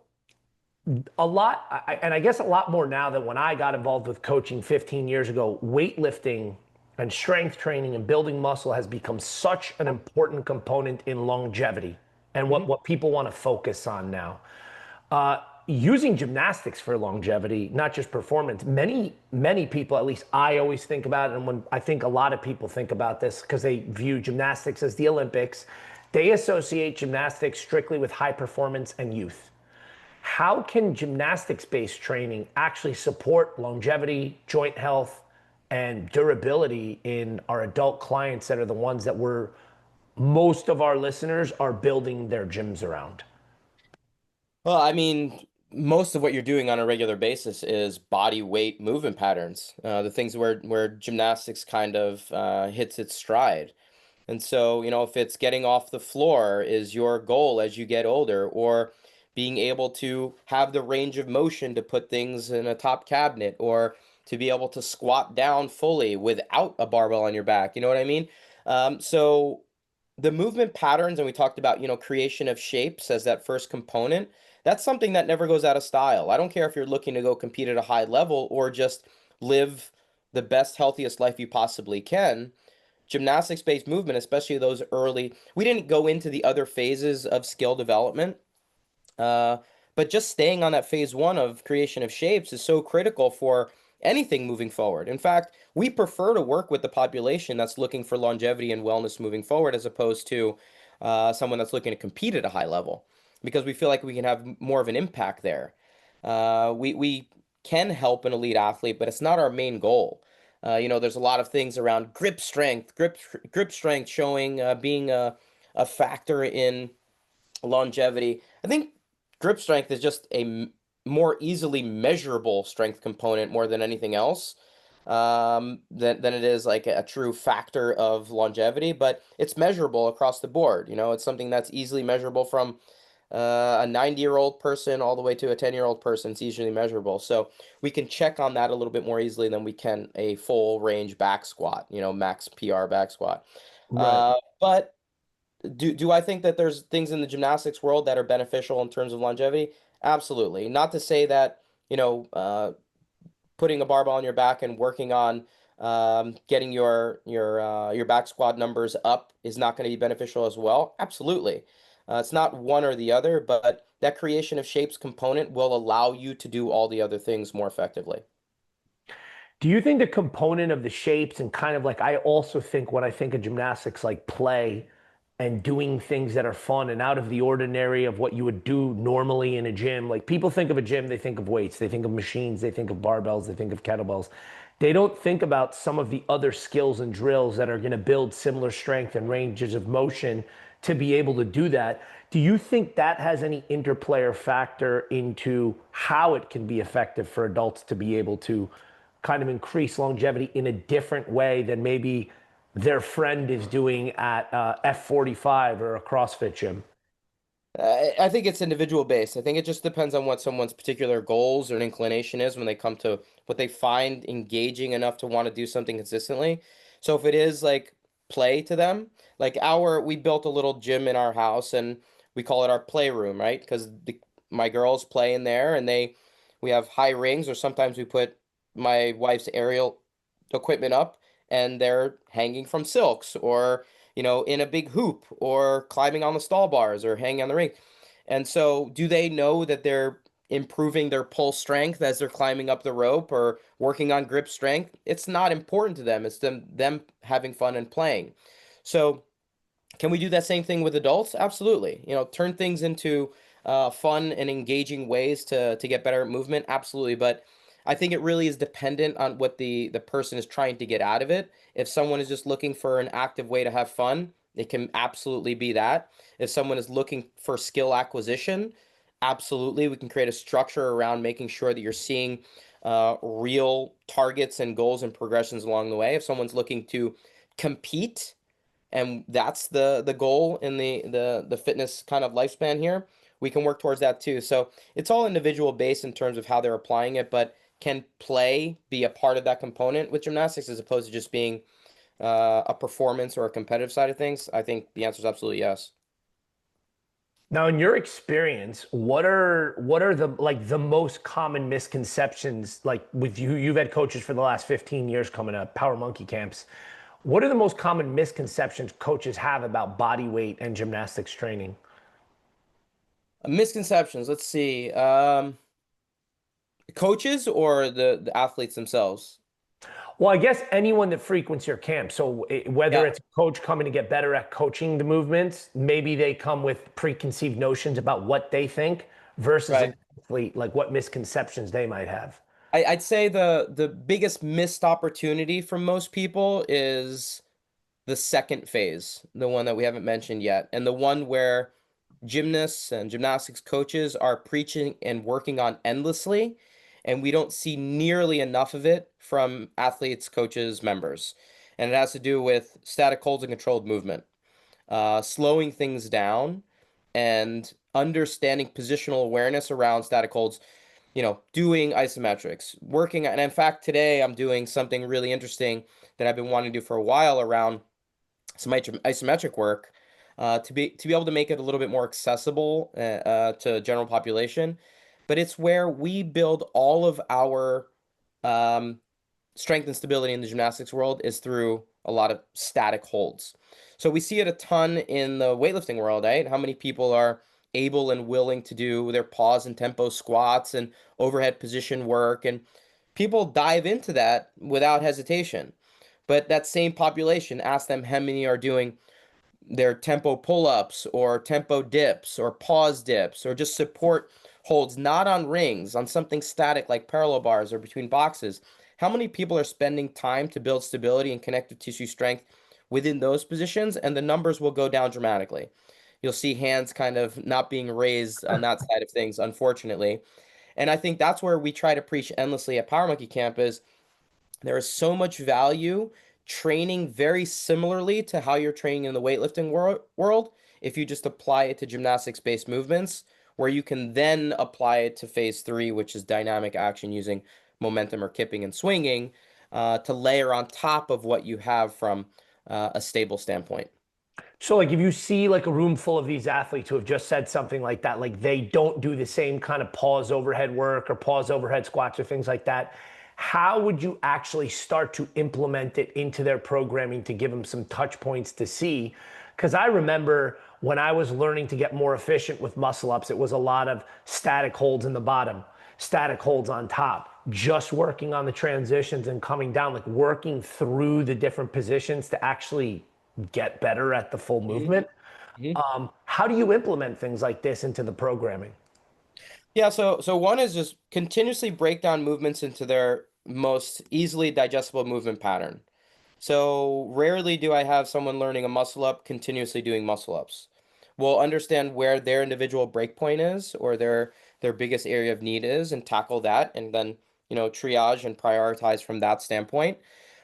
and I guess a lot more now than when I got involved with coaching 15 years ago. Weightlifting and strength training and building muscle has become such an important component in longevity and Mhm. what people want to focus on now. Uh, Using gymnastics for longevity, not just performance. Many people, at least I always think about it, and when I think a lot of people think about this because they view gymnastics as the Olympics, they associate gymnastics strictly with high performance and youth. How can gymnastics-based training actually support longevity, joint health, and durability in our adult clients that are the ones that most of our listeners are building their gyms around? Well, I mean, most of what you're doing on a regular basis is body weight movement patterns, the things where gymnastics kind of hits its stride. And so, if it's getting off the floor is your goal as you get older, or being able to have the range of motion to put things in a top cabinet, or to be able to squat down fully without a barbell on your back, you know what I mean? So the movement patterns, and we talked about, creation of shapes as that first component, that's something that never goes out of style. I don't care if you're looking to go compete at a high level or just live the best, healthiest life you possibly can. Gymnastics-based movement, especially those early, we didn't go into the other phases of skill development, uh, but just staying on that phase one of creation of shapes is so critical for anything moving forward. In fact, we prefer to work with the population that's looking for longevity and wellness moving forward as opposed to someone that's looking to compete at a high level because we feel like we can have more of an impact there. We can help an elite athlete, but it's not our main goal. There's a lot of things around grip strength showing being a factor in longevity. I think grip strength is just more easily measurable strength component more than anything else, than it is like a true factor of longevity, but it's measurable across the board. It's something that's easily measurable from a 90-year-old person all the way to a 10-year-old person. It's easily measurable. So we can check on that a little bit more easily than we can a full range back squat, max PR back squat. Right. But do I think that there's things in the gymnastics world that are beneficial in terms of longevity? Absolutely. Not to say that, putting a barbell on your back and working on getting your back squat numbers up is not going to be beneficial as well. Absolutely. It's not one or the other, but that creation of shapes component will allow you to do all the other things more effectively. Do you think the component of the shapes and kind of like I also think when I think of gymnastics like play and doing things that are fun and out of the ordinary of what you would do normally in a gym. Like people think of a gym, they think of weights, they think of machines, they think of barbells, they think of kettlebells. They don't think about some of the other skills and drills that are going to build similar strength and ranges of motion to be able to do that. Do you think that has any interplay or factor into how it can be effective for adults to be able to kind of increase longevity in a different way than maybe their friend is doing at F45 or a CrossFit gym? I think it's individual based. I think it just depends on what someone's particular goals or an inclination is when they come to what they find engaging enough to want to do something consistently. So if it is like play to them, like we built a little gym in our house and we call it our playroom, right? Because my girls play in there and we have high rings, or sometimes we put my wife's aerial equipment up and they're hanging from silks, or in a big hoop, or climbing on the stall bars, or hanging on the ring. And so, do they know that they're improving their pull strength as they're climbing up the rope or working on grip strength? It's not important to them. It's them having fun and playing. So, can we do that same thing with adults? Absolutely. Turn things into fun and engaging ways to get better at movement. Absolutely. But I think it really is dependent on what the person is trying to get out of it. If someone is just looking for an active way to have fun, it can absolutely be that. If someone is looking for skill acquisition, absolutely, we can create a structure around making sure that you're seeing real targets and goals and progressions along the way. If someone's looking to compete, and that's the goal in the fitness kind of lifespan here, we can work towards that too. So it's all individual based in terms of how they're applying it, but can play be a part of that component with gymnastics as opposed to just being a performance or a competitive side of things? I think the answer is absolutely yes. Now, in your experience, what are the most common misconceptions like with you? You've had coaches for the last 15 years coming up, Power Monkey camps. What are the most common misconceptions coaches have about body weight and gymnastics training? Misconceptions. Let's see. Coaches or the athletes themselves? Well, I guess anyone that frequents your camp. So Yeah, whether it's a coach coming to get better at coaching the movements, maybe they come with preconceived notions about what they think versus right. an athlete, like what misconceptions they might have. I'd say the biggest missed opportunity for most people is the second phase, the one that we haven't mentioned yet, and the one where gymnasts and gymnastics coaches are preaching and working on endlessly, and we don't see nearly enough of it from athletes, coaches, members. And it has to do with static holds and controlled movement, slowing things down, and understanding positional awareness around static holds, doing isometrics, working. And in fact, today I'm doing something really interesting that I've been wanting to do for a while around some isometric work, to be able to make it a little bit more accessible to general population. But it's where we build all of our um, strength and stability in the gymnastics world is through a lot of static holds. So we see it a ton in the weightlifting world, right? How many people are able and willing to do their pause and tempo squats and overhead position work, and people dive into that without hesitation. But that same population, ask them how many are doing their tempo pull-ups or tempo dips or pause dips or just support holds not on rings, on something static like parallel bars or between boxes, how many people are spending time to build stability and connective tissue strength within those positions? And the numbers will go down dramatically. You'll see hands kind of not being raised on that side of things, unfortunately. And I think that's where we try to preach endlessly at Power Monkey Camp is there is so much value training very similarly to how you're training in the weightlifting world if you just apply it to gymnastics-based movements, where you can then apply it to phase three, which is dynamic action using momentum or kipping and swinging, to layer on top of what you have from a stable standpoint. So like if you see like a room full of these athletes who have just said something like that, like they don't do the same kind of pause overhead work or pause overhead squats or things like that, how would you actually start to implement it into their programming to give them some touch points to see? Because I remember when I was learning to get more efficient with muscle ups, it was a lot of static holds in the bottom, static holds on top, just working on the transitions and coming down, like working through the different positions to actually get better at the full movement. Mhm. How do you implement things like this into the programming? Yeah, so one is just continuously break down movements into their most easily digestible movement pattern. So rarely do I have someone learning a muscle up continuously doing muscle ups. We'll understand where their individual breakpoint is or their biggest area of need is and tackle that and then, triage and prioritize from that standpoint.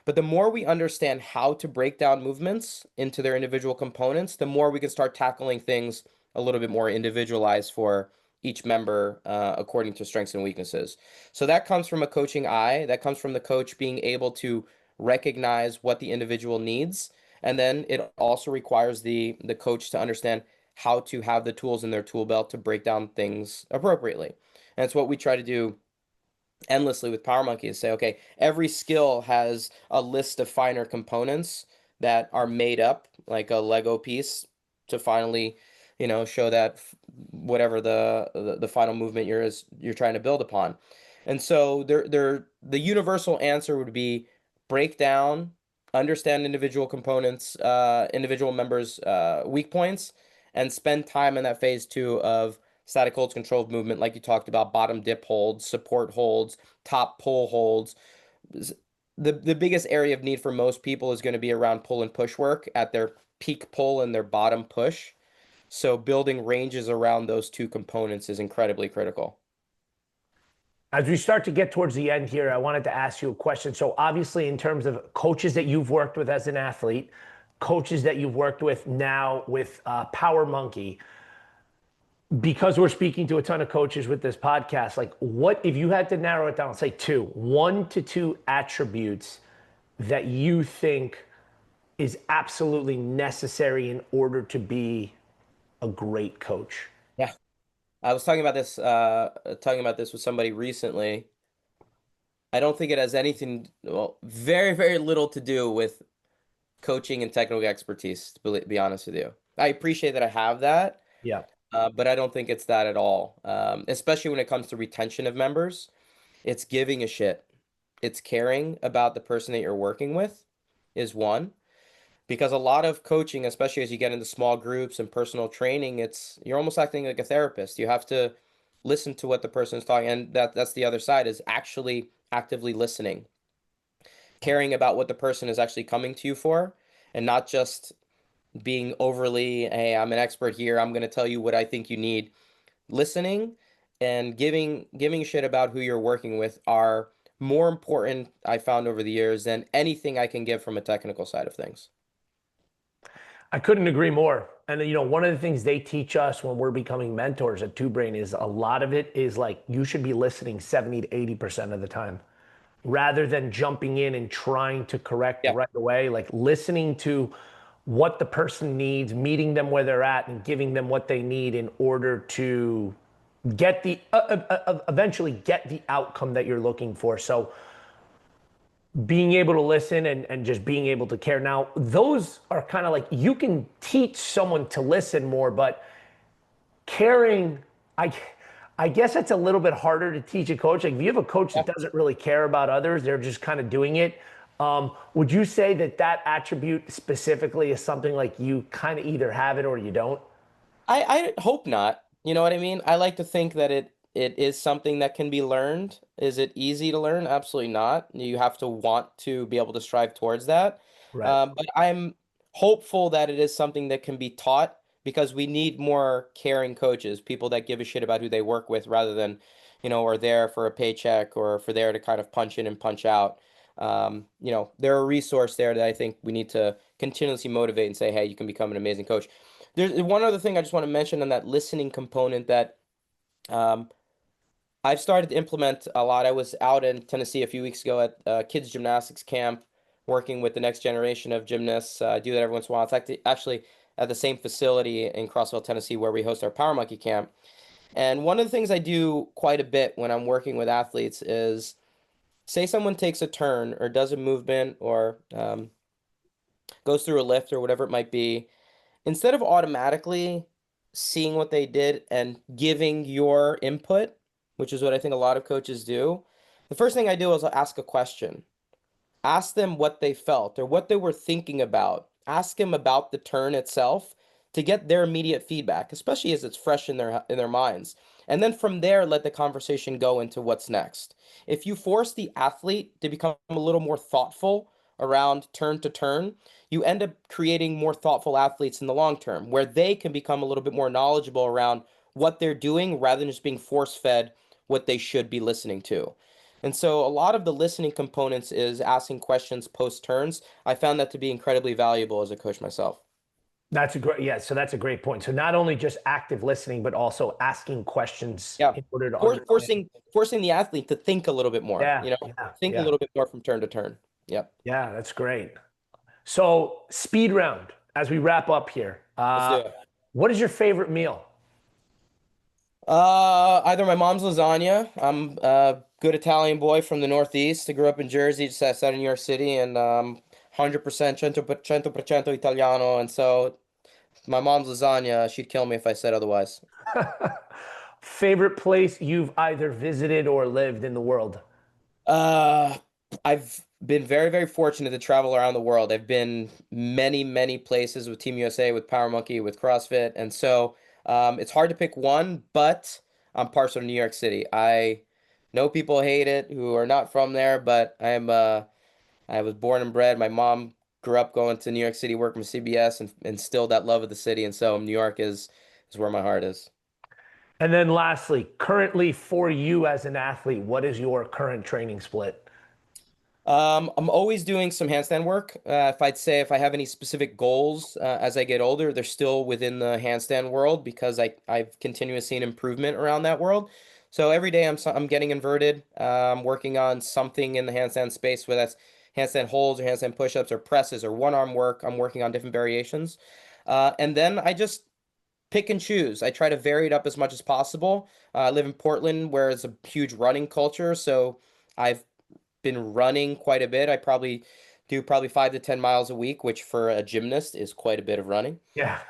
But the more we understand how to break down movements into their individual components, the more we can start tackling things a little bit more individualized for each member according to strengths and weaknesses. So that comes from a coaching eye. That comes from the coach being able to recognize what the individual needs. And then it also requires the coach to understand how to have the tools in their tool belt to break down things appropriately. And it's what we try to do endlessly with Power Monkey is say, okay, every skill has a list of finer components that are made up like a Lego piece to finally, show that whatever the final movement you're trying to build upon. And so the universal answer would be break down, understand individual components, individual members' weak points, and spend time in that phase two of static holds, controlled movement, like you talked about, bottom dip holds, support holds, top pull holds. The biggest area of need for most people is going to be around pull and push work at their peak pull and their bottom push. So building ranges around those two components is incredibly critical. As we start to get towards the end here, I wanted to ask you a question. So obviously, in terms of coaches that you've worked with as an athlete, coaches that you've worked with now with Power Monkey, because we're speaking to a ton of coaches with this podcast, like what if you had to narrow it down, say two, 1 to 2 attributes that you think is absolutely necessary in order to be a great coach? Yeah. I was talking about this with somebody recently. I don't think it has anything, well, very, very little to do with coaching and technical expertise, to be honest with you. I appreciate that I have that, Yeah. but I don't think it's that at all. Especially when it comes to retention of members, it's giving a shit. It's caring about the person that you're working with is one. Because a lot of coaching, especially as you get into small groups and personal training, you're almost acting like a therapist. You have to listen to what the person is talking, and that's the other side is actually actively listening, caring about what the person is actually coming to you for, and not just being overly, hey, I'm an expert here, I'm going to tell you what I think you need. Listening and giving shit about who you're working with are more important, I found over the years, than anything I can give from a technical side of things. I couldn't agree more. And one of the things they teach us when we're becoming mentors at Two Brain is a lot of it is like you should be listening 70 to 80% of the time rather than jumping in and trying to correct Yeah. right away, like listening to what the person needs, meeting them where they're at and giving them what they need in order to get the eventually get the outcome that you're looking for. So being able to listen and just being able to care. Now, those are kind of like you can teach someone to listen more, but caring, I guess it's a little bit harder to teach a coach. Like if you have a coach Yeah. that doesn't really care about others, they're just kind of doing it. Would you say that that attribute specifically is something like you kind of either have it or you don't? I hope not. You know what I mean? I like to think that it is something that can be learned. Is it easy to learn? Absolutely not. You have to want to be able to strive towards that. Right. But I'm hopeful that it is something that can be taught because we need more caring coaches, people that give a shit about who they work with rather than, are there for a paycheck or for there to kind of punch in and punch out. They're a resource there that I think we need to continuously motivate and say, hey, you can become an amazing coach. There's one other thing I just want to mention on that listening component that um, I've started to implement a lot. I was out in Tennessee a few weeks ago at kids gymnastics camp, working with the next generation of gymnasts. I do that every once in a while. It's actually at the same facility in Crossville, Tennessee, where we host our Power Monkey camp. And one of the things I do quite a bit when I'm working with athletes is say someone takes a turn or does a movement or goes through a lift or whatever it might be, instead of automatically seeing what they did and giving your input, which is what I think a lot of coaches do, the first thing I do is I'll ask a question. Ask them what they felt or what they were thinking about. Ask them about the turn itself to get their immediate feedback, especially as it's fresh in their minds. And then from there, let the conversation go into what's next. If you force the athlete to become a little more thoughtful around turn to turn, you end up creating more thoughtful athletes in the long term, where they can become a little bit more knowledgeable around what they're doing rather than just being force fed what they should be listening to. And so a lot of the listening components is asking questions post turns. I found that to be incredibly valuable as a coach myself. That's a great, yeah. So that's a great point. So not only just active listening, but also asking questions Yeah. in order to understand. Forcing the athlete to think a little bit more, Yeah, yeah, think a yeah, little bit more from turn to turn. Yep. yeah. That's great. So speed round as we wrap up here. Let's do it. What is your favorite meal? Either my mom's lasagna. I'm a good Italian boy from the Northeast. I grew up in Jersey, just outside of New York City, and 100% 100% Italiano. And so my mom's lasagna, she'd kill me if I said otherwise. Favorite place you've either visited or lived in the world? Uh, I've been very, very fortunate to travel around the world. I've been many, many places with Team USA, with Power Monkey, with CrossFit, and so it's hard to pick one. But I'm partial to New York City. I know people hate it who are not from there, but I was born and bred. My mom grew up going to New York City, working with CBS, and instilled that love of the city, and so New York is where my heart is. And then lastly, currently for you as an athlete, what is your current training split? I'm always doing some handstand work. If I have any specific goals as I get older, they're still within the handstand world because I've continuously seen improvement around that world. So every day I'm getting inverted. Working on something in the handstand space, whether that's handstand holds or handstand push-ups or presses or one arm work. I'm working on different variations, and then I just pick and choose. I try to vary it up as much as possible. I live in Portland, where it's a huge running culture, so I've been running quite a bit. I probably do 5 to 10 miles a week, which for a gymnast is quite a bit of running. Yeah.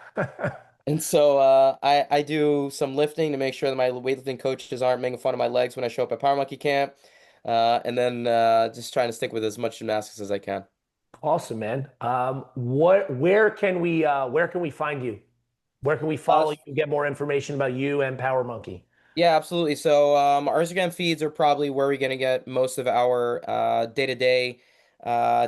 And so I do some lifting to make sure that my weightlifting coaches aren't making fun of my legs when I show up at Power Monkey Camp. And then just trying to stick with as much gymnastics as I can. Awesome, man. Where can we find you? Where can we Uh, follow you and get more information about you and Power Monkey? Yeah, absolutely. So our Instagram feeds are probably where we're going to get most of our day-to-day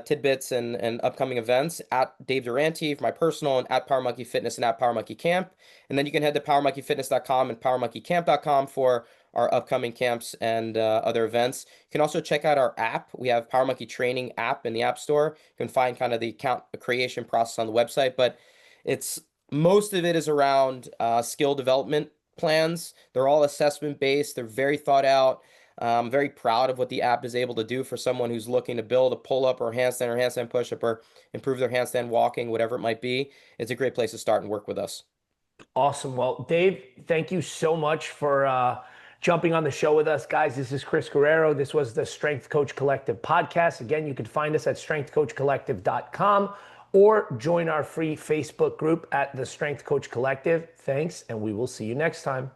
tidbits and upcoming events at Dave Durante for my personal and at Power Monkey Fitness and at Power Monkey Camp. And then you can head to powermonkeyfitness.com and powermonkeycamp.com for our upcoming camps and other events. You can also check out our app. We have Power Monkey Training app in the App Store. You can find kind of the account creation process on the website, but it's most of it is around skill development plans. They're all assessment based. They're very thought out. I'm very proud of what the app is able to do for someone who's looking to build a pull up or handstand push up or improve their handstand walking, whatever it might be. It's a great place to start and work with us. Awesome. Well, Dave, thank you so much for jumping on the show with us, guys. This is Chris Guerrero. This was the Strength Coach Collective podcast. Again, you can find us at strengthcoachcollective.com or join our free Facebook group at the Strength Coach Collective. Thanks, and we will see you next time.